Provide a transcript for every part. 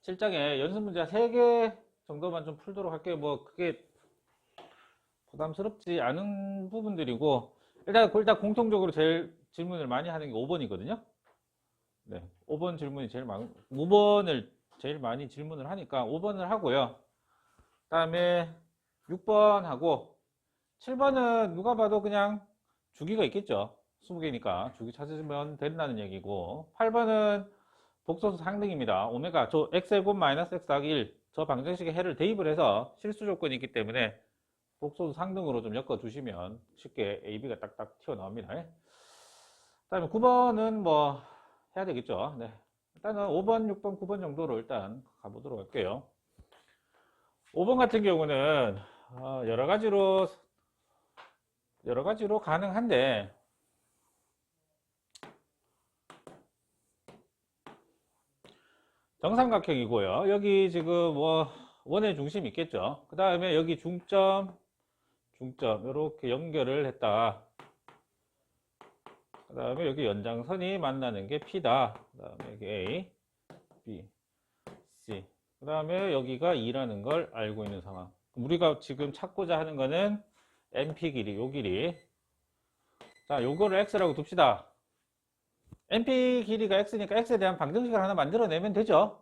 7장에 연습 문제 3개 정도만 좀 풀도록 할게요. 뭐 그게 부담스럽지 않은 부분들이고, 일단 공통적으로 제일 질문을 많이 하는 게 5번이거든요. 네, 5번 질문이 제일 많고, 5번을 제일 많이 질문을 하니까 5번을 하고요. 그 다음에 6번 하고, 7번은 누가 봐도 그냥 주기가 있겠죠. 20개니까 주기 찾으면 된다는 얘기고, 8번은 복소수 상등입니다. 오메가, 저 x제곱 마이너스 x 더하기 1, 저 방정식에 해를 대입을 해서 실수 조건이 있기 때문에 복소수 상등으로 좀 엮어주시면 쉽게 AB가 딱딱 튀어나옵니다. 그 다음에 9번은 뭐 해야 되겠죠. 네. 일단은 5번, 6번, 9번 정도로 일단 가보도록 할게요. 5번 같은 경우는 여러 가지로 가능한데, 정삼각형이고요. 여기 지금 뭐 원의 중심이 있겠죠. 그 다음에 여기 중점 이렇게 연결을 했다. 그 다음에 여기 연장선이 만나는 게 P다. 그 다음에 여기 A, B, C. 그 다음에 여기가 2라는 걸 알고 있는 상황. 우리가 지금 찾고자 하는 거는 NP 길이, 요 길이. 자, 요거를 X라고 둡시다. NP 길이가 X니까 X에 대한 방정식을 하나 만들어내면 되죠.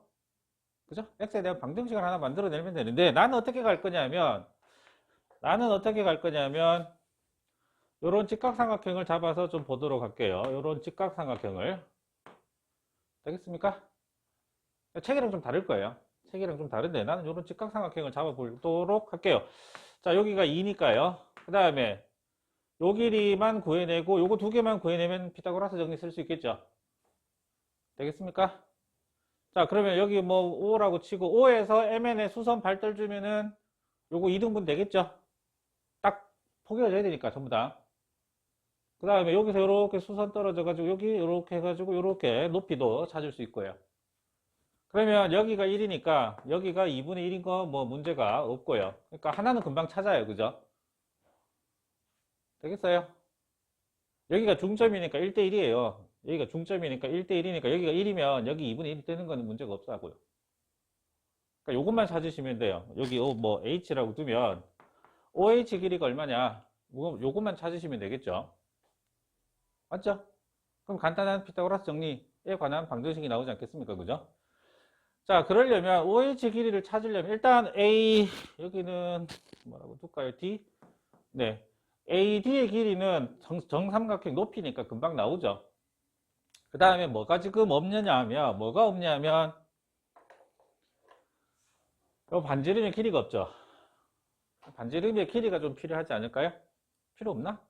그죠? X에 대한 방정식을 하나 만들어내면 되는데, 나는 어떻게 갈 거냐면, 요런 직각삼각형을 잡아서 좀 보도록 할게요. 요런 직각삼각형을. 되겠습니까? 책이랑 좀 다를 거예요. 책이랑 좀 다른데, 나는 요런 직각삼각형을 잡아보도록 할게요. 자, 여기가 2니까요. 그 다음에 요 길이만 구해내고 요거 두 개만 구해내면 피타고라스 정리 쓸 수 있겠죠. 되겠습니까? 자, 그러면 여기 뭐 5라고 치고 5에서 MN의 수선 발달 주면은 요거 2등분 되겠죠. 딱 포개져야 되니까 전부 다. 그 다음에 여기서 이렇게 수선 떨어져 가지고 여기 이렇게 해가지고 이렇게 높이도 찾을 수 있고요. 그러면 여기가 1이니까 여기가 2분의 1인 거 뭐 문제가 없고요. 그러니까 하나는 금방 찾아요. 그죠? 되겠어요? 여기가 중점이니까 1대1이에요. 여기가 중점이니까 1대1이니까 여기가 1이면 여기 2분의 1이 되는 거는 문제가 없다고요. 그러니까 요것만 찾으시면 돼요. 여기 뭐 H라고 두면 OH 길이가 얼마냐? 요것만 찾으시면 되겠죠. 맞죠? 그럼 간단한 피타고라스 정리에 관한 방정식이 나오지 않겠습니까? 그죠? 자, 그러려면 OH 길이를 찾으려면 일단 A, 여기는 뭐라고 둘까요? D? 네. AD의 길이는 정삼각형 높이니까 금방 나오죠. 그 다음에 뭐가 지금 없느냐 하면, 뭐가 없냐면, 요 반지름의 길이가 없죠. 반지름의 길이가 좀 필요하지 않을까요? 필요 없나?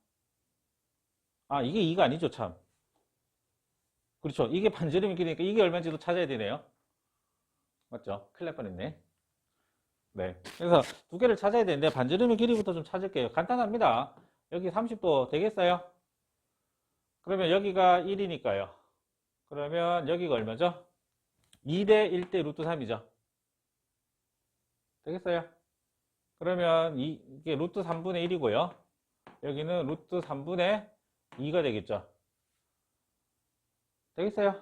아, 이게 2가 아니죠, 참. 그렇죠. 이게 반지름의 길이니까 이게 얼마인지도 찾아야 되네요. 맞죠? 큰일 날 뻔했네. 네. 그래서 두 개를 찾아야 되는데 반지름의 길이부터 좀 찾을게요. 간단합니다. 여기 30도 되겠어요? 그러면 여기가 1이니까요. 그러면 여기가 얼마죠? 2대 1대 루트 3이죠. 되겠어요? 그러면 이게 루트 3분의 1이고요. 여기는 루트 3분의 2가 되겠죠. 되겠어요?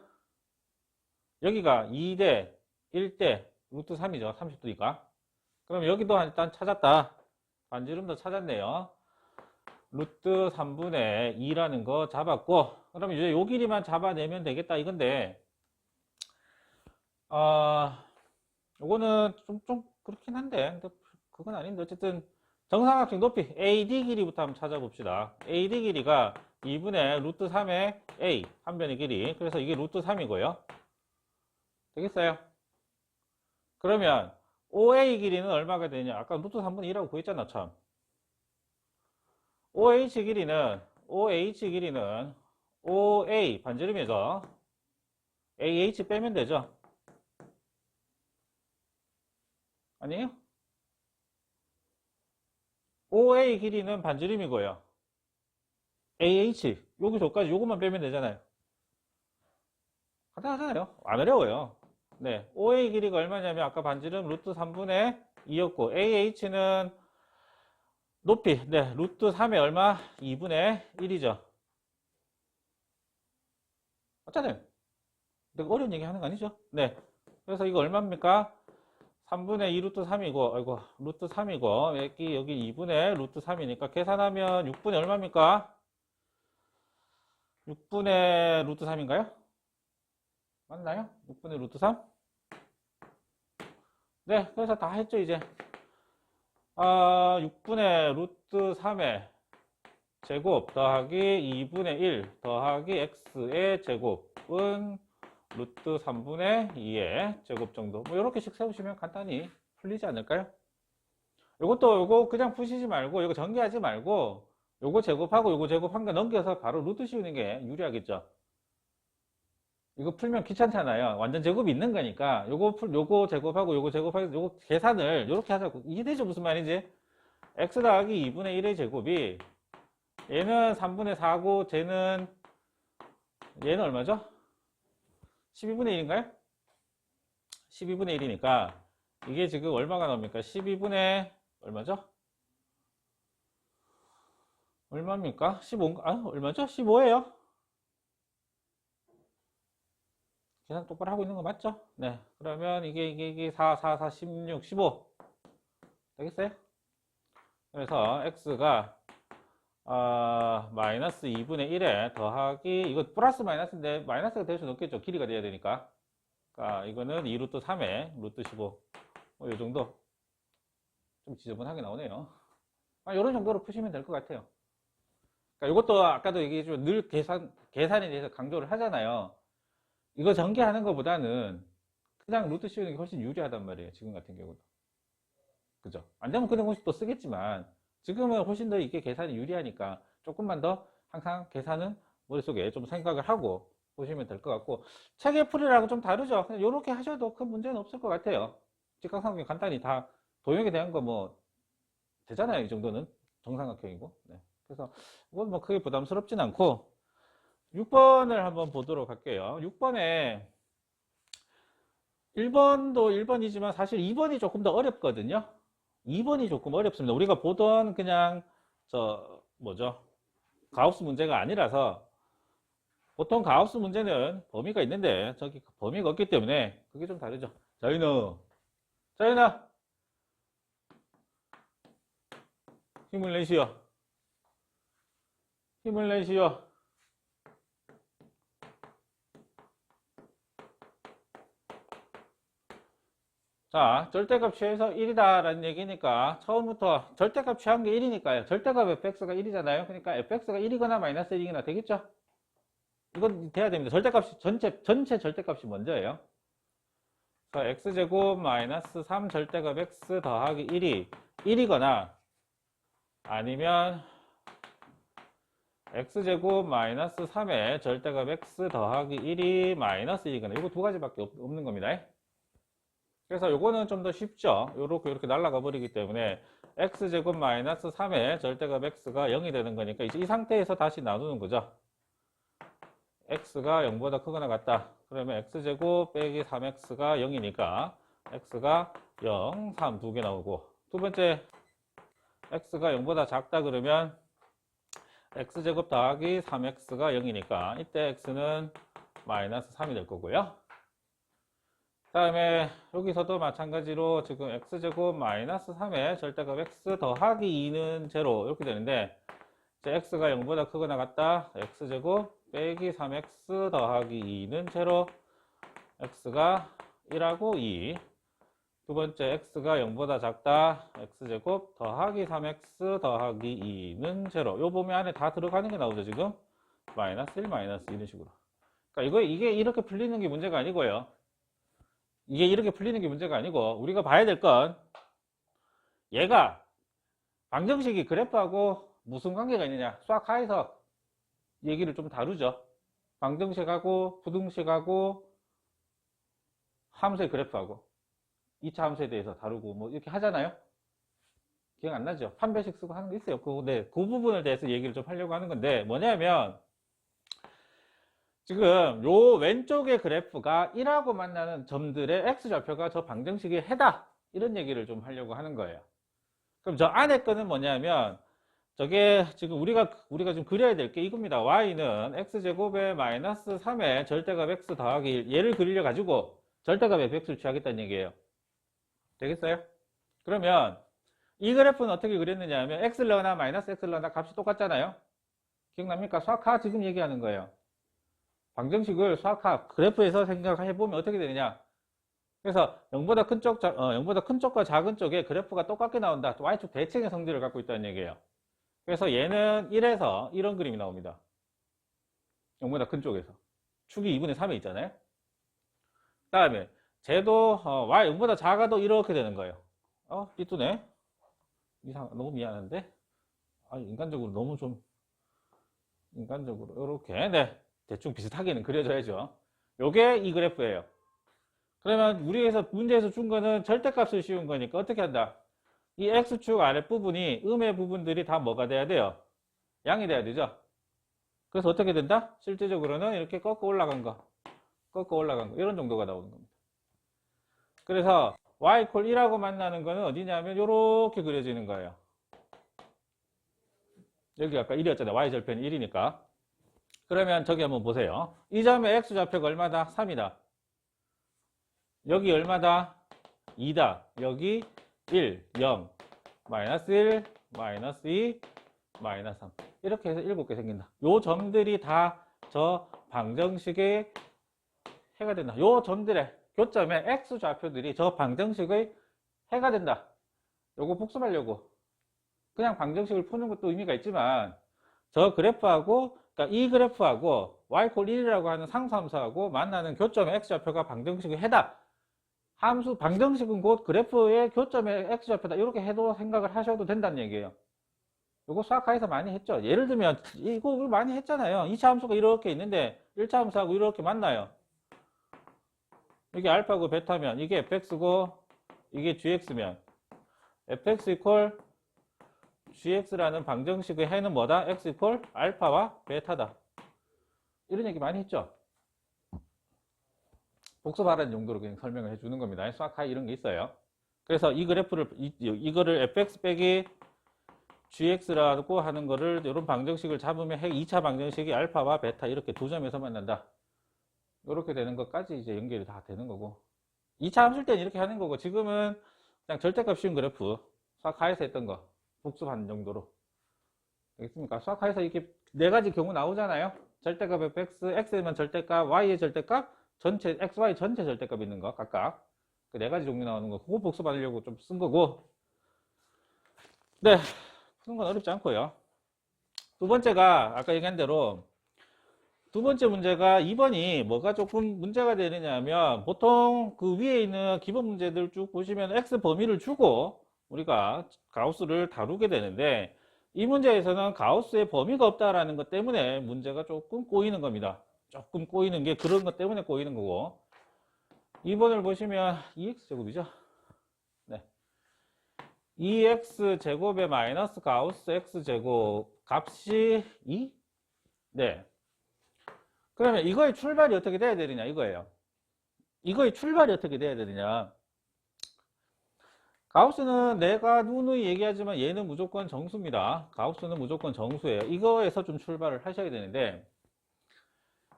여기가 2대 1대 루트 3이죠. 30도니까. 그럼 여기도 일단 찾았다. 반지름도 찾았네요. 루트 3분의 2라는 거 잡았고, 그럼 이제 요 길이만 잡아내면 되겠다 이건데, 요거는 좀 그렇긴 한데, 근데 그건 아닌데, 어쨌든 정삼각형 높이 AD 길이부터 한번 찾아봅시다. AD 길이가 2분의 루트 3의 A, 한 변의 길이. 그래서 이게 루트 3이고요. 되겠어요? 그러면 OA 길이는 얼마가 되냐? 아까 루트 3분의 2라고 구했잖아, 참. OH 길이는 OA 반지름에서 AH 빼면 되죠. 아니에요? OA 길이는 반지름이고요. AH 여기서까지 요것만 빼면 되잖아요. 간단하잖아요. 안 어려워요. 네, OA 길이가 얼마냐면 아까 반지름 루트 3분의 2였고 AH는 높이, 네, 루트 3의 얼마? 2분의 1이죠. 맞잖아요. 내가 어려운 얘기 하는 거 아니죠? 네. 그래서 이거 얼마입니까? 3분의 2 루트 3이고, 아이고, 루트 3이고, 여기 2분의 루트 3이니까 계산하면 6분의 얼마입니까? 6분의 루트 3인가요? 맞나요? 6분의 루트 3? 네, 그래서 다 했죠, 이제. 6분의 루트 3의 제곱 더하기 2분의 1 더하기 x의 제곱은 루트 3분의 2의 제곱 정도. 뭐, 이렇게씩 세우시면 간단히 풀리지 않을까요? 요거 그냥 푸시지 말고, 이거 전개하지 말고, 요거 제곱하고 요거 제곱한 거 넘겨서 바로 루트 씌우는 게 유리하겠죠? 이거 풀면 귀찮잖아요. 완전 제곱이 있는 거니까, 요거 제곱하고 요거 제곱하고 요거 계산을 요렇게 하자고. 이해되죠? 무슨 말인지? x 더하기 2분의 1의 제곱이, 얘는 3분의 4고, 얘는 얼마죠? 12분의 1인가요? 12분의 1이니까 이게 지금 얼마가 나옵니까? 12분의 얼마죠? 얼마입니까? 15, 얼마죠? 15예요. 계산 똑바로 하고 있는 거 맞죠? 네. 그러면 이게 4, 4, 4, 16, 15 되겠어요? 그래서 x가 마이너스 2분의 1에 더하기, 이거 플러스 마이너스인데 마이너스가 될 수는 없겠죠. 길이가 돼야 되니까. 그러니까 이거는 2루트 3에 루트 15. 이 정도. 좀 지저분하게 나오네요. 이런 정도로 푸시면 될 것 같아요. 그러니까 이것도 아까도 얘기했지만 늘 계산에 대해서 강조를 하잖아요. 이거 전개하는 것보다는 그냥 루트 씌우는 게 훨씬 유리하단 말이에요. 지금 같은 경우도. 그죠? 안 되면 그냥 혹시 또 쓰겠지만, 지금은 훨씬 더 이게 계산이 유리하니까 조금만 더 항상 계산은 머릿속에 좀 생각을 하고 보시면 될 것 같고, 책의 풀이라고 좀 다르죠. 그냥 이렇게 하셔도 큰 문제는 없을 것 같아요. 직각삼각형 간단히 다 도형에 대한 거 뭐 되잖아요. 이 정도는 정삼각형이고. 네. 그래서 이건 뭐 크게 부담스럽진 않고, 6번을 한번 보도록 할게요. 6번에 1번도 1번이지만 사실 2번이 조금 더 어렵거든요. 2번이 조금 어렵습니다. 우리가 보던 그냥 가우스 문제가 아니라서, 보통 가우스 문제는 범위가 있는데 저기 범위가 없기 때문에 그게 좀 다르죠. 자윤아 힘을 내시오. 힘을 내시오. 자, 절대값 취해서 1이다 라는 얘기니까 처음부터 절대값 취한 게 1이니까요. 절대값 fx가 1이잖아요. 그러니까 fx가 1이거나 마이너스 1이거나 되겠죠? 이건 돼야 됩니다. 절대값이 전체 절대값이 먼저예요. 그래서 x제곱 마이너스 3 절대값 x 더하기 1이 1이거나, 아니면 x제곱 마이너스 3의 절대값 x 더하기 1이 마이너스 1이거나, 이거 두 가지밖에 없는 겁니다. 그래서 요거는 좀 더 쉽죠. 이렇게 날아가 버리기 때문에 x제곱 마이너스 3의 절대값 x가 0이 되는 거니까 이제 이 상태에서 다시 나누는 거죠. x가 0보다 크거나 같다. 그러면 x제곱 빼기 3x가 0이니까 x가 0, 3 두 개 나오고, 두 번째 x가 0보다 작다 그러면 x제곱 더하기 3x가 0이니까 이때 x는 마이너스 3이 될 거고요. 그 다음에 여기서도 마찬가지로 지금 x제곱 마이너스 3의 절대값 x 더하기 2는 제로 이렇게 되는데, 이제 x가 0보다 크거나 같다. x제곱 빼기 3x 더하기 2는 제로, x가 1하고 2. 두 번째 x가 0보다 작다. x제곱 더하기 3x 더하기 2는 제로. 요 보면 안에 다 들어가는 게 나오죠. 지금 마이너스 1, 마이너스 이런 식으로. 그러니까 이게 이렇게 풀리는 게 문제가 아니고요. 이게 이렇게 풀리는 게 문제가 아니고, 우리가 봐야 될 건 얘가 방정식이 그래프하고 무슨 관계가 있느냐, 수학하에서 얘기를 좀 다루죠. 방정식하고 부등식하고 함수의 그래프하고 2차 함수에 대해서 다루고 뭐 이렇게 하잖아요. 기억 안 나죠? 판별식 쓰고 하는 게 있어요. 그 부분에 대해서 얘기를 좀 하려고 하는 건데, 뭐냐면 지금 요 왼쪽의 그래프가 1하고 만나는 점들의 x좌표가 저 방정식의 해다, 이런 얘기를 좀 하려고 하는 거예요. 그럼 저 안에 거는 뭐냐면, 저게 지금 우리가 좀 그려야 될 게 이겁니다. y는 x제곱에 마이너스 3의 절대값 x 더하기 1, 얘를 그리려 가지고 절대값 fx를 취하겠다는 얘기예요. 되겠어요? 그러면 이 그래프는 어떻게 그렸느냐 하면 x를 넣거나 마이너스 x를 넣거나 값이 똑같잖아요. 기억납니까? 수학화 지금 얘기하는 거예요. 방정식을 수학화 그래프에서 생각해보면 어떻게 되느냐. 그래서 0보다 큰 쪽과 작은 쪽에 그래프가 똑같게 나온다. 또 y축 대칭의 성질을 갖고 있다는 얘기예요. 그래서 얘는 1에서 이런 그림이 나옵니다. 0보다 큰 쪽에서. 축이 2분의 3에 있잖아요. 그 다음에 쟤도 y 0보다 작아도 이렇게 되는 거예요. 삐뚤네. 너무 미안한데. 인간적으로 너무 좀 인간적으로 이렇게 네 대충 비슷하게는 그려져야죠. 요게 이 그래프예요. 그러면 우리에서 문제에서 준 거는 절대값을 씌운 거니까 어떻게 한다? 이 x축 아랫부분이 음의 부분들이 다 뭐가 돼야 돼요? 양이 돼야 되죠. 그래서 어떻게 된다? 실제적으로는 이렇게 꺾어 올라간 거 이런 정도가 나오는 겁니다. 그래서 y = 1하고 만나는 거는 어디냐면 이렇게 그려지는 거예요. 여기 아까 1이었잖아요. y절편이 1이니까. 그러면 저기 한번 보세요. 이 점의 x좌표가 얼마다? 3이다. 여기 얼마다? 2다. 여기 1, 0, 마이너스 1, 마이너스 2, 마이너스 3. 이렇게 해서 7개 생긴다. 요 점들이 다 저 방정식의 해가 된다. 요 점들의 교점의 x좌표들이 저 방정식의 해가 된다. 요거 복습하려고. 그냥 방정식을 푸는 것도 의미가 있지만 저 그래프하고 그러니까 이 그래프하고 y = 1이라고 하는 상수함수하고 만나는 교점의 x좌표가 방정식의 해다. 함수 방정식은 곧 그래프의 교점의 x좌표다. 이렇게 해도 생각을 하셔도 된다는 얘기예요. 이거 수학화에서 많이 했죠. 예를 들면 이거 많이 했잖아요. 2차 함수가 이렇게 있는데 1차 함수하고 이렇게 만나요. 이게 알파고 베타면 이게 fx고 이게 gx면 fx = gx라는 방정식의 해는 뭐다? x = 알파와 베타다. 이런 얘기 많이 했죠. 복습하라는 용도로 그냥 설명을 해주는 겁니다. 수학하에 이런 게 있어요. 그래서 이 그래프를 이거를 fx 빼기 gx라고 하는 거를 이런 방정식을 잡으면 2차 방정식이 알파와 베타 이렇게 두 점에서 만난다. 이렇게 되는 것까지 이제 연결이 다 되는 거고 2차 함수일 때는 이렇게 하는 거고 지금은 그냥 절대값 쉬운 그래프 수학하에서 했던 거 복습하는 정도로 되겠습니까? 수학하에서 이렇게 네 가지 경우 나오잖아요. 절대값 fx, x면 절대값, y의 절대값, 전체 xy 전체 절대값 있는 거 각각 그 네 가지 종류 나오는 거 그거 복습하려고 좀 쓴 거고 네 푸는 건 어렵지 않고요. 두 번째가 아까 얘기한 대로 두 번째 문제가 2번이 뭐가 조금 문제가 되느냐 하면 보통 그 위에 있는 기본 문제들 쭉 보시면 x 범위를 주고 우리가 가우스를 다루게 되는데 이 문제에서는 가우스의 범위가 없다라는 것 때문에 문제가 조금 꼬이는 겁니다. 조금 꼬이는 게 그런 것 때문에 꼬이는 거고 2번을 보시면 2x제곱이죠. 네. 2x제곱에 마이너스 가우스 x제곱 값이 2? 네. 그러면 이거의 출발이 어떻게 돼야 되느냐 이거예요. 이거의 출발이 어떻게 돼야 되느냐. 가우스는 내가 누누이 얘기하지만 얘는 무조건 정수입니다. 가우스는 무조건 정수예요. 이거에서 좀 출발을 하셔야 되는데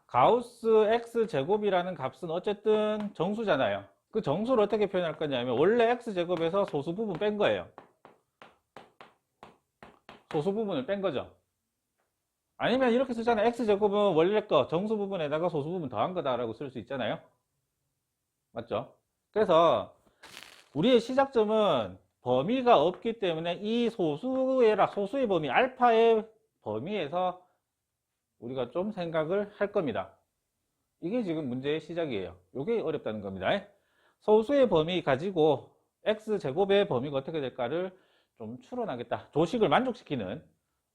가우스 x제곱이라는 값은 어쨌든 정수잖아요. 그 정수를 어떻게 표현할 거냐면 원래 x제곱에서 소수 부분 뺀 거예요. 소수 부분을 뺀 거죠. 아니면 이렇게 쓰잖아요. x제곱은 원래 거 정수 부분에다가 소수 부분 더한 거다라고 쓸 수 있잖아요. 맞죠? 그래서 우리의 시작점은 범위가 없기 때문에 이 소수의 범위 알파의 범위에서 우리가 좀 생각을 할 겁니다. 이게 지금 문제의 시작이에요. 이게 어렵다는 겁니다. 소수의 범위 가지고 x제곱의 범위가 어떻게 될까를 좀 추론하겠다. 조식을 만족시키는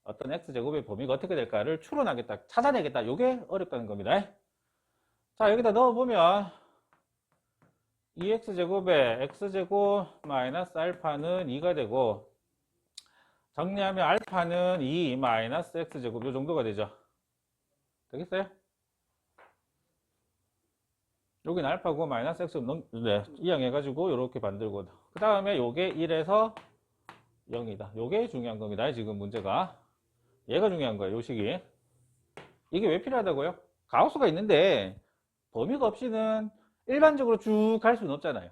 어떤 x제곱의 범위가 어떻게 될까를 추론하겠다. 찾아내겠다. 이게 어렵다는 겁니다. 자, 여기다 넣어보면 2x제곱에 x제곱 마이너스 알파는 2가 되고 정리하면 알파는 2 마이너스 x제곱 이 정도가 되죠. 되겠어요? 여기는 알파고 마이너스 x제곱 네, 이항해가지고 이렇게 만들고 그 다음에 요게 1에서 0이다. 요게 중요한 겁니다. 지금 문제가 얘가 중요한 거예요. 요 식이 이게 왜 필요하다고요? 가우스가 있는데 범위가 없이는 일반적으로 쭉 갈 수는 없잖아요.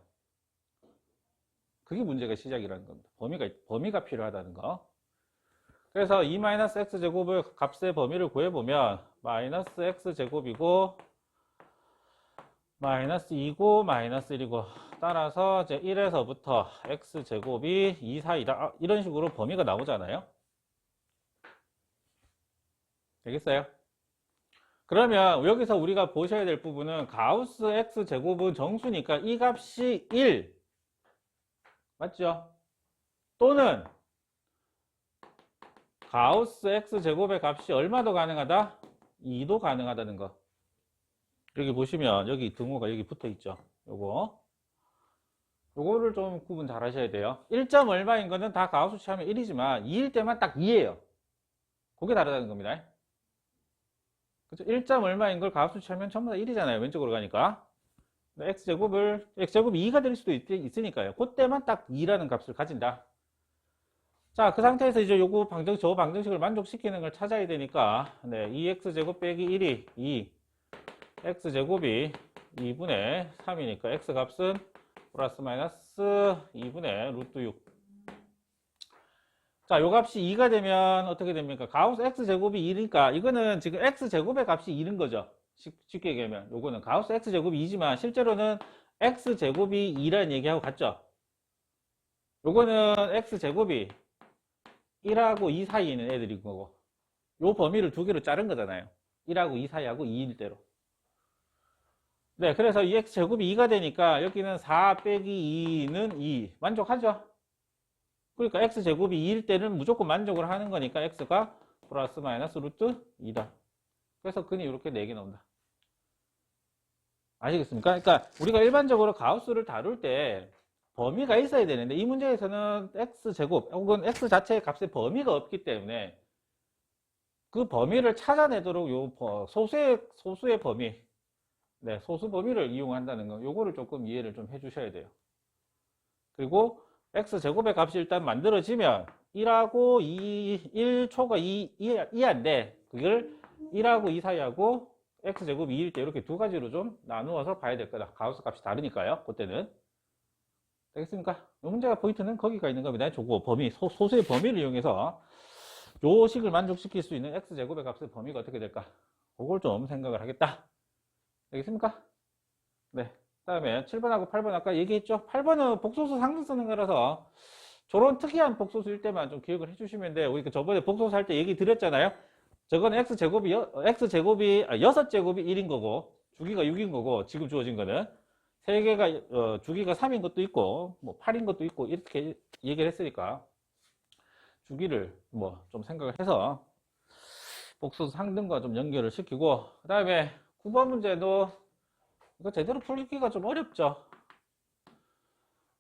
그게 문제가 시작이라는 겁니다. 범위가 필요하다는 거. 그래서 2-x제곱의 값의 범위를 구해보면 마이너스 x제곱이고 마이너스 2고 마이너스 1이고 따라서 이제 1에서부터 x제곱이 2 사이다. 이런 식으로 범위가 나오잖아요. 되겠어요? 그러면 여기서 우리가 보셔야 될 부분은 가우스 x제곱은 정수니까 이 값이 1 맞죠? 또는 가우스 x제곱의 값이 얼마 더 가능하다? 2도 가능하다는 거. 여기 보시면 여기 등호가 여기 붙어 있죠. 요거를 좀 구분 잘 하셔야 돼요. 1점 얼마인 거는 다 가우스 취하면 1이지만 2일 때만 딱 2예요. 그게 다르다는 겁니다. 그렇죠? 1점 얼마인 걸 가우스 취하면 전부 다 1이잖아요. 왼쪽으로 가니까. x제곱이 2가 될 수도 있으니까요. 그때만 딱 2라는 값을 가진다. 자, 그 상태에서 이제 저 방정식을 만족시키는 걸 찾아야 되니까, 네, 2x제곱 빼기 1이 2, x제곱이 2분의 3이니까 x값은 플러스 마이너스 2분의 루트 6. 자, 요 값이 2가 되면 어떻게 됩니까? 가우스 x제곱이 2니까 이거는 지금 x제곱의 값이 2는 거죠. 쉽게 얘기하면 요거는 가우스 x제곱이 2지만 실제로는 x제곱이 2라는 얘기하고 같죠. 요거는 x제곱이 1하고 2 사이에 있는 애들인 거고 요 범위를 두 개로 자른 거잖아요. 1하고 2 사이하고 2일 대로. 네, 그래서 이 x제곱이 2가 되니까 여기는 4 빼기 2는 2 만족하죠? 그러니까 x제곱이 2일 때는 무조건 만족을 하는 거니까 x가 플러스 마이너스 루트 2다. 그래서 근이 이렇게 4개 나온다. 아시겠습니까? 그러니까 우리가 일반적으로 가우스를 다룰 때 범위가 있어야 되는데 이 문제에서는 x제곱 혹은 x 자체의 값의 범위가 없기 때문에 그 범위를 찾아내도록 요 소수의 범위, 네, 소수 범위를 이용한다는 거, 요거를 조금 이해를 좀 해주셔야 돼요. 그리고 x제곱의 값이 일단 만들어지면 1하고 1초가 2인데 그걸 1하고 2 사이하고 x제곱이 2일 때 이렇게 두 가지로 좀 나누어서 봐야 될 거다. 가우스 값이 다르니까요. 그때는. 되겠습니까? 문제가 포인트는 거기가 있는 겁니다. 저거 범위, 소수의 범위를 이용해서 요 식을 만족시킬 수 있는 x제곱의 값의 범위가 어떻게 될까? 그걸 좀 생각을 하겠다. 되겠습니까? 네. 그 다음에 7번하고 8번 아까 얘기했죠? 8번은 복소수 상수 쓰는 거라서 저런 특이한 복소수일 때만 좀 기억을 해주시면 돼요. 우리 저번에 복소수 할 때 얘기 드렸잖아요. 저거는 x제곱이 6제곱이 1인 거고 주기가 6인 거고 지금 주어진 거는 3개가 주기가 3인 것도 있고 뭐 8인 것도 있고 이렇게 얘기를 했으니까 주기를 뭐 좀 생각을 해서 복소수 상등과 좀 연결을 시키고 그 다음에 9번 문제도 이거 제대로 풀기가 좀 어렵죠.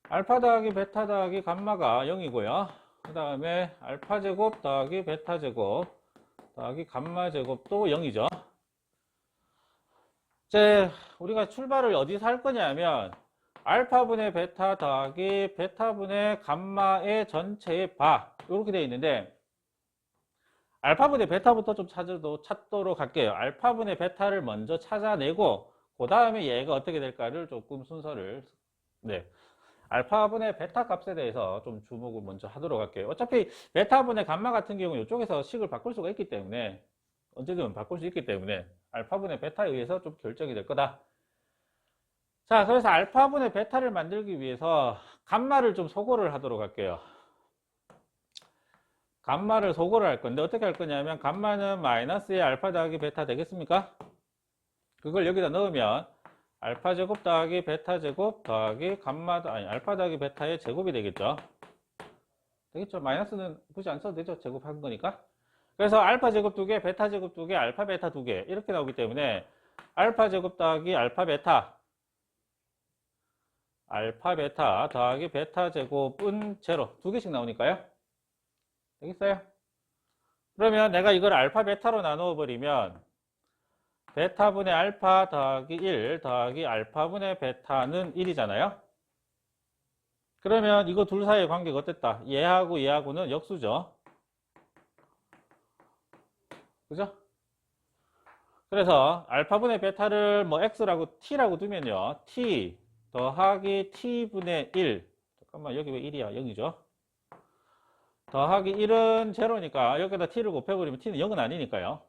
알파 더하기 베타 더하기 감마가 0이고요. 그 다음에 알파 제곱 더하기 베타 제곱 더하기 감마 제곱도 0이죠. 이제 우리가 출발을 어디서 할 거냐면 알파분의 베타 더하기 베타분의 감마의 전체의 바 이렇게 되어 있는데 알파분의 베타부터 좀 찾도록 할게요. 알파분의 베타를 먼저 찾아내고 그 다음에 얘가 어떻게 될까를 조금 순서를 알파분의 베타 값에 대해서 좀 주목을 먼저 하도록 할게요. 어차피 베타분의 감마 같은 경우는 이쪽에서 식을 바꿀 수가 있기 때문에 언제든 바꿀 수 있기 때문에 알파분의 베타에 의해서 좀 결정이 될 거다. 자, 그래서 알파분의 베타를 만들기 위해서 감마를 좀 소거를 하도록 할게요. 감마를 소거를 할 건데 어떻게 할 거냐면 감마는 마이너스의 알파 더하기 베타 되겠습니까? 그걸 여기다 넣으면 알파 제곱 더하기 베타 제곱 더하기 알파 더하기 베타의 제곱이 되겠죠. 되겠죠? 마이너스는 굳이 안 써도 되죠? 제곱한 거니까. 그래서 알파 제곱 2개, 베타 제곱 2개, 알파 베타 2개 이렇게 나오기 때문에 알파 제곱 더하기 알파 베타 더하기 베타 제곱은 제로 2개씩 나오니까요. 되겠어요? 그러면 내가 이걸 알파 베타로 나누어 버리면 베타분의 알파 더하기 1 더하기 알파분의 베타는 1이잖아요. 그러면 이거 둘 사이의 관계가 어땠다? 얘하고 얘하고는 역수죠. 그죠? 그래서 알파분의 베타를 뭐 x라고 t라고 두면요. t 더하기 t분의 1. 잠깐만, 여기 왜 1이야? 0이죠. 더하기 1은 제로니까 여기다 t를 곱해버리면 t는 0은 아니니까요.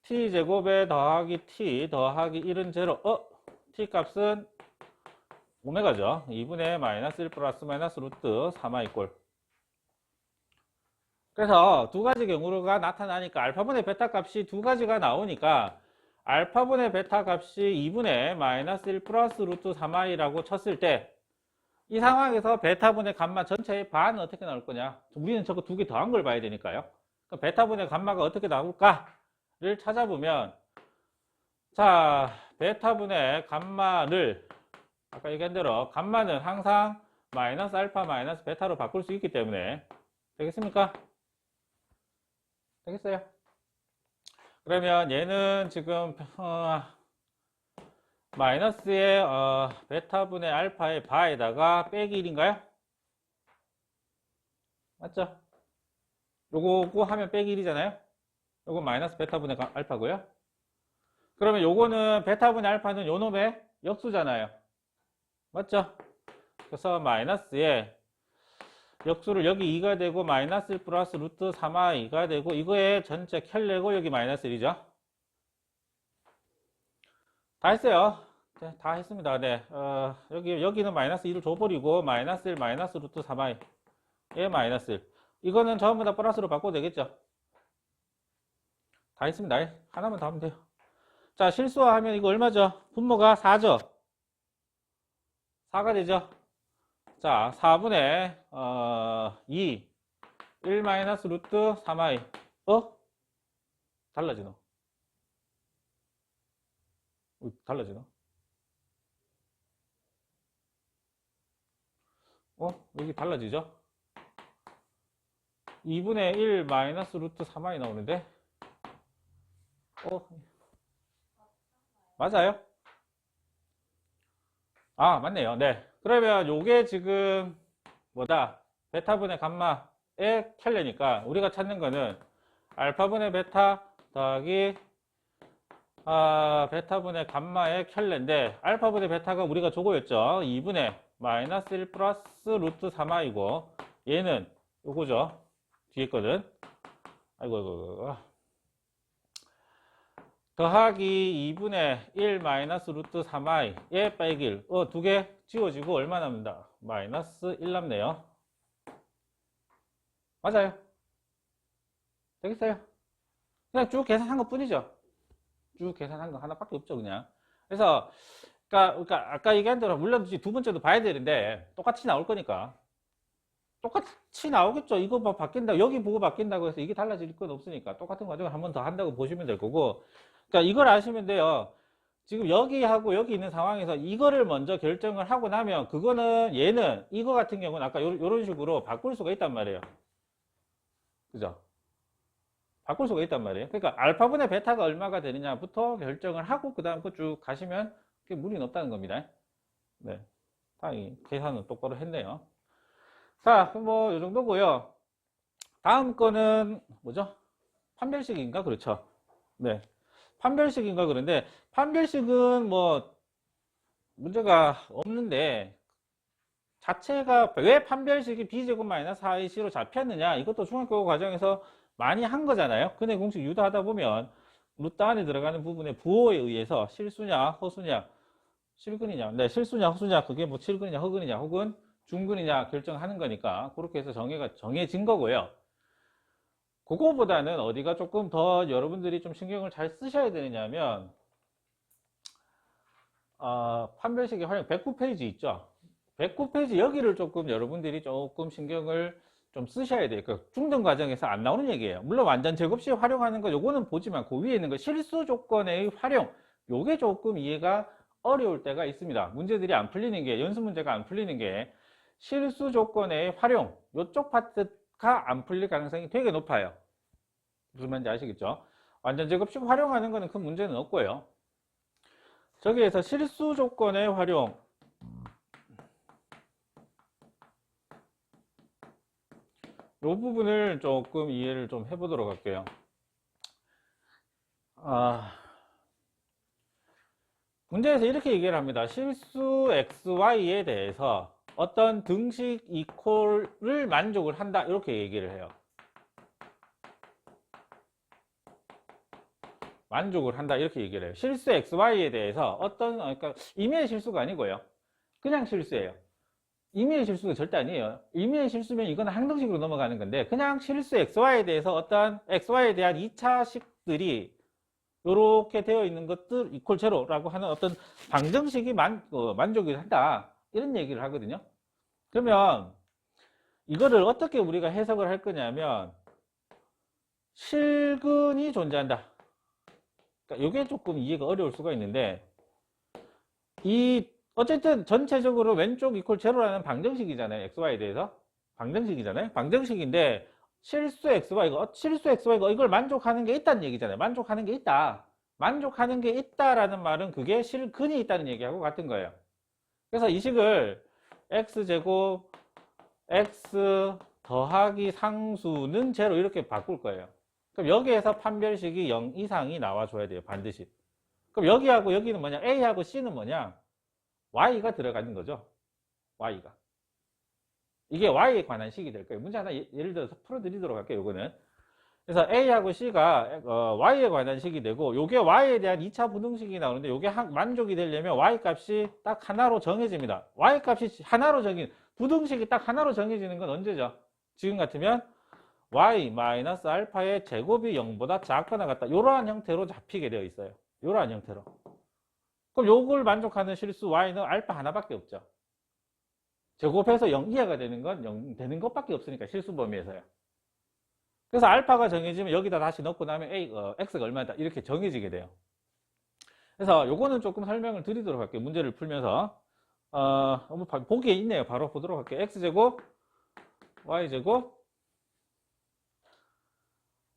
t제곱에 더하기 t 더하기 1은 제로. t 값은 오메가죠. 2분의 마이너스 1 플러스 마이너스 루트 3a 꼴. 그래서 두 가지 경우가 나타나니까 알파분의 베타 값이 두 가지가 나오니까 알파분의 베타 값이 2분의 마이너스 1 플러스 루트 3i라고 쳤을 때 이 상황에서 베타분의 감마 전체의 반은 어떻게 나올 거냐? 우리는 저거 두 개 더한 걸 봐야 되니까요. 그럼 베타분의 감마가 어떻게 나올까를 찾아보면, 자, 베타분의 감마를 아까 얘기한 대로 감마는 항상 마이너스 알파 마이너스 베타로 바꿀 수 있기 때문에 되겠습니까? 되겠어요? 그러면 얘는 지금 마이너스의 베타분의 알파의 바에다가 빼기 1인가요? 맞죠? 요거 하면 빼기 1이잖아요? 요거 마이너스 베타분의 알파고요. 그러면 요거는 베타분의 알파는 요 놈의 역수잖아요. 맞죠? 그래서 마이너스에 역수를 여기 2가 되고 마이너스 1 플러스 루트 3아 2가 되고 이거에 전체 켤레고 여기 마이너스 1이죠. 다 했어요. 네, 다 했습니다. 네. 여기는 마이너스 1을 줘버리고 마이너스 1 마이너스 루트 3i 에 마이너스 1. 이거는 전부 다 플러스로 바꿔도 되겠죠. 다 했습니다. 하나만 더 하면 돼요. 자, 실수하면 이거 얼마죠? 분모가 4죠. 4가 되죠. 자, 4분의 2 1 마이너스 루트 3i 달라지노? 달라지노? 여기 달라지죠? 2분의 1 마이너스 루트 3i 나오는데 맞아요? 아, 맞네요. 네. 그러면 요게 지금 뭐다? 베타분의 감마의 켤레니까 우리가 찾는 거는 알파분의 베타 더하기 베타분의 감마의 켤레인데 알파분의 베타가 우리가 저거였죠. 2분의 마이너스 1 플러스 루트 3i고 얘는 요거죠. 뒤에 거는 아이고 더하기 2분의 1 마이너스 루트 3i에 빼기 1 두 개 지워지고 얼마 남는다? 마이너스 1 남네요. 맞아요. 되겠어요? 그냥 쭉 계산한 것 뿐이죠. 쭉 계산한 거 하나밖에 없죠, 그냥. 그래서, 그러니까 아까 얘기한 대로, 물론 두 번째도 봐야 되는데, 똑같이 나올 거니까. 똑같이 나오겠죠. 이거 뭐 바뀐다. 여기 보고 바뀐다고 해서 이게 달라질 건 없으니까. 똑같은 과정을 한 번 더 한다고 보시면 될 거고. 그러니까 이걸 아시면 돼요. 지금 여기하고 여기 있는 상황에서 이거를 먼저 결정을 하고 나면, 그거는 얘는, 이거 같은 경우는 아까 요런 식으로 바꿀 수가 있단 말이에요. 그죠? 바꿀 수가 있단 말이에요. 그러니까 알파분의 베타가 얼마가 되느냐부터 결정을 하고 그 다음 거 쭉 가시면 그게 무리는 없다는 겁니다. 네, 다행히 계산은 똑바로 했네요. 자, 그럼 뭐 이 정도고요. 다음 거는 뭐죠? 판별식인가? 그렇죠. 네, 판별식인가 그런데 판별식은 뭐 문제가 없는데 자체가 왜 판별식이 b제곱 마이너스 4ac로 잡혔느냐, 이것도 중학교 과정에서 많이 한 거잖아요. 근해 공식 유도하다 보면 루트 안에 들어가는 부분의 부호에 의해서 실수냐 허수냐, 실근이냐, 네, 실수냐 허수냐, 그게 뭐 칠근이냐 허근이냐 혹은 중근이냐 결정하는 거니까 그렇게 해서 정해진 거고요. 그거보다는 어디가 조금 더 여러분들이 좀 신경을 잘 쓰셔야 되느냐면 판별식의 활용 109페이지 있죠. 109페이지 여기를 조금 여러분들이 조금 신경을 좀 쓰셔야 돼요. 그 중등 과정에서 안 나오는 얘기예요. 물론 완전 제곱 시 활용하는 거 요거는 보지만 그 위에 있는 거 실수 조건의 활용, 요게 조금 이해가 어려울 때가 있습니다. 문제들이 안 풀리는 게, 연습 문제가 안 풀리는 게 실수 조건의 활용, 요쪽 파트가 안 풀릴 가능성이 되게 높아요. 무슨 말인지 아시겠죠? 완전 제곱식 활용하는 거는 큰 문제는 없고요. 저기에서 실수 조건의 활용, 이 부분을 조금 이해를 좀 해보도록 할게요. 문제에서 이렇게 얘기를 합니다. 실수 xy에 대해서 어떤 등식 이퀄을 만족을 한다, 이렇게 얘기를 해요. 만족을 한다, 이렇게 얘기를 해요. 실수 xy에 대해서 어떤, 그러니까 임의의 실수가 아니고요, 그냥 실수예요. 임의의 실수가 절대 아니에요. 임의의 실수면 이건 항등식으로 넘어가는 건데, 그냥 실수 xy에 대해서 어떤 xy에 대한 2차식들이 이렇게 되어 있는 것들 이퀄 제로라고 하는 어떤 방정식이 만족이 한다, 이런 얘기를 하거든요. 그러면 이거를 어떻게 우리가 해석을 할 거냐면, 실근이 존재한다. 그러니까 이게 조금 이해가 어려울 수가 있는데, 어쨌든 전체적으로 왼쪽 이퀄 제로라는 방정식이잖아요. xy에 대해서 방정식이잖아요. 방정식인데 실수 xy가 이걸 만족하는 게 있다는 얘기잖아요. 만족하는 게 있다. 만족하는 게 있다라는 말은 그게 실근이 있다는 얘기하고 같은 거예요. 그래서 이 식을 x제곱 x 더하기 상수는 제로 이렇게 바꿀 거예요. 그럼 여기에서 판별식이 0 이상이 나와줘야 돼요. 반드시. 그럼 여기하고 여기는 뭐냐? a하고 c는 뭐냐? y가 들어가는 거죠. y가. 이게 y에 관한 식이 될 거예요. 문제 하나 예를 들어서 풀어드리도록 할게요. 요거는. 그래서 a하고 c가 y에 관한 식이 되고, 요게 y에 대한 2차 부등식이 나오는데, 요게 만족이 되려면 y 값이 딱 하나로 정해집니다. y 값이 하나로 부등식이 딱 하나로 정해지는 건 언제죠? 지금 같으면 y 마이너스 알파의 제곱이 0보다 작거나 같다, 이러한 형태로 잡히게 되어 있어요. 이러한 형태로. 그럼 요걸 만족하는 실수 y는 알파 하나밖에 없죠. 제곱해서 0 이하가 되는 건 0 되는 것밖에 없으니까, 실수 범위에서요. 그래서 알파가 정해지면 여기다 다시 넣고 나면 x가 얼마다 이렇게 정해지게 돼요. 그래서 요거는 조금 설명을 드리도록 할게요. 문제를 풀면서 보기에 있네요. 바로 보도록 할게요. x제곱 y제곱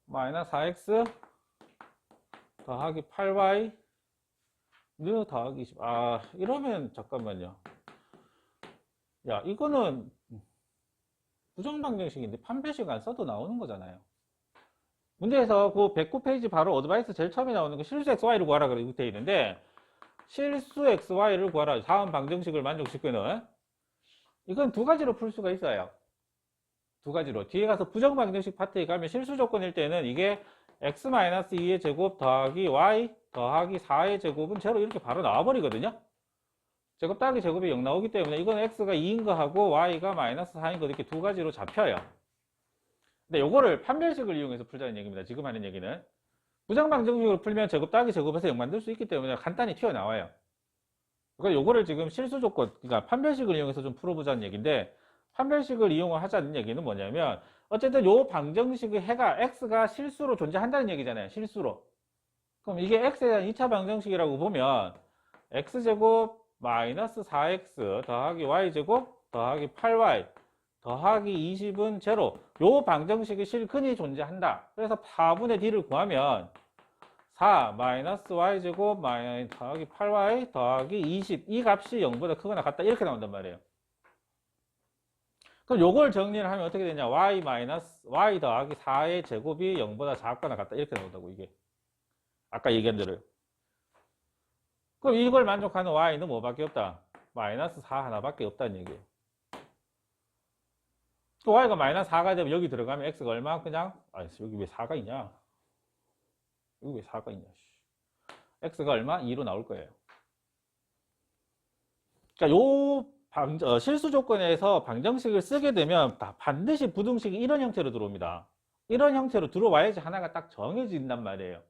마이너스 4x 더하기 8y 더하기 20. 이러면 잠깐만요. 야, 이거는 부정방정식인데 판별식 안 써도 나오는 거잖아요. 문제에서 그 109페이지 바로 어드바이스 제일 처음에 나오는 거 실수 xy를 구하라 그렇게 되어 있는데, 실수 xy를 구하라, 다음 방정식을 만족시키는, 이건 두 가지로 풀 수가 있어요. 두 가지로. 뒤에 가서 부정방정식 파트에 가면 실수 조건일 때는 이게 x-2의 제곱 더하기 y 더하기 4의 제곱은 제로 이렇게 바로 나와버리거든요. 제곱 더하기 제곱이 0 나오기 때문에 이건 x가 2인 거하고 y가 마이너스 4인 거, 이렇게 두 가지로 잡혀요. 근데 요거를 판별식을 이용해서 풀자는 얘기입니다. 지금 하는 얘기는. 부정방정식으로 풀면 제곱 더하기 제곱에서 0 만들 수 있기 때문에 간단히 튀어나와요. 그러니까 요거를 지금 실수 조건, 그러니까 판별식을 이용해서 좀 풀어보자는 얘기인데, 판별식을 이용을 하자는 얘기는 뭐냐면, 어쨌든 요 방정식의 해가 x가 실수로 존재한다는 얘기잖아요. 실수로. 그럼 이게 x에 대한 2차 방정식이라고 보면 x제곱 마이너스 4x 더하기 y제곱 더하기 8y 더하기 20은 제로, 요 방정식의 실근이 존재한다. 그래서 4분의 d를 구하면 4 마이너스 y제곱 마이너스 더하기 8y 더하기 20, 이 값이 0보다 크거나 같다, 이렇게 나온단 말이에요. 그럼 요걸 정리를 하면 어떻게 되냐? y 더하기 4의 제곱이 0보다 작거나 같다, 이렇게 나온다고. 이게 아까 얘기한 대로. 그럼 이걸 만족하는 y는 뭐밖에 없다? 마이너스 4 하나밖에 없다는 얘기예요. 또 y가 마이너스 4가 되면 여기 들어가면 x가 얼마? 그냥 여기 왜 4가 있냐? 여기 왜 4가 있냐? x가 얼마? 2로 나올 거예요. 그러니까 요 실수 조건에서 방정식을 쓰게 되면 반드시 부등식이 이런 형태로 들어옵니다. 이런 형태로 들어와야지 하나가 딱 정해진단 말이에요.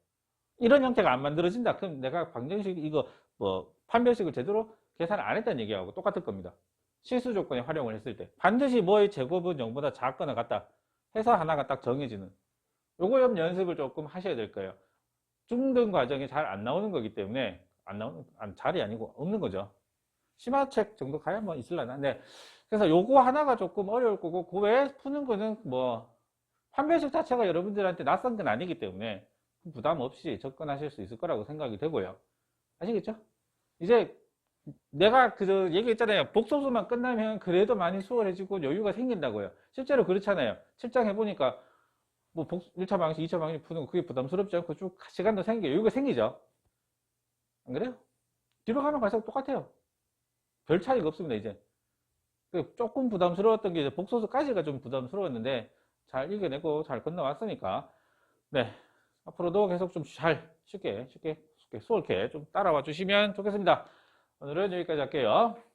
이런 형태가 안 만들어진다. 그럼 내가 방정식 이거 판별식을 제대로 계산을 안 했다는 얘기하고 똑같을 겁니다. 실수 조건에 활용을 했을 때 반드시 뭐의 제곱은 0보다 작거나 같다 해서 하나가 딱 정해지는, 요거 연습을 조금 하셔야 될 거예요. 중등 과정에 잘 안 나오는 거기 때문에, 잘이 아니고 없는 거죠. 심화책 정도 가야 뭐 있을라나. 네. 그래서 요거 하나가 조금 어려울 거고, 그 외에 푸는 거는 판별식 자체가 여러분들한테 낯선 건 아니기 때문에 부담 없이 접근하실 수 있을 거라고 생각이 되고요. 아시겠죠? 이제 내가 얘기했잖아요. 복소수만 끝나면 그래도 많이 수월해지고 여유가 생긴다고요. 실제로 그렇잖아요. 실장 해보니까 뭐 1차 방식, 2차 방식 푸는 거 그게 부담스럽지 않고 쭉 시간도 생겨요. 이거 생기죠? 안 그래요? 뒤로 가면 갈수록 똑같아요. 별 차이가 없습니다, 이제. 조금 부담스러웠던 게 이제 복소수까지가 좀 부담스러웠는데 잘 이겨내고 잘 건너왔으니까 네 앞으로도 계속 좀 잘 쉽게 수월케 좀 따라와 주시면 좋겠습니다. 오늘은 여기까지 할게요.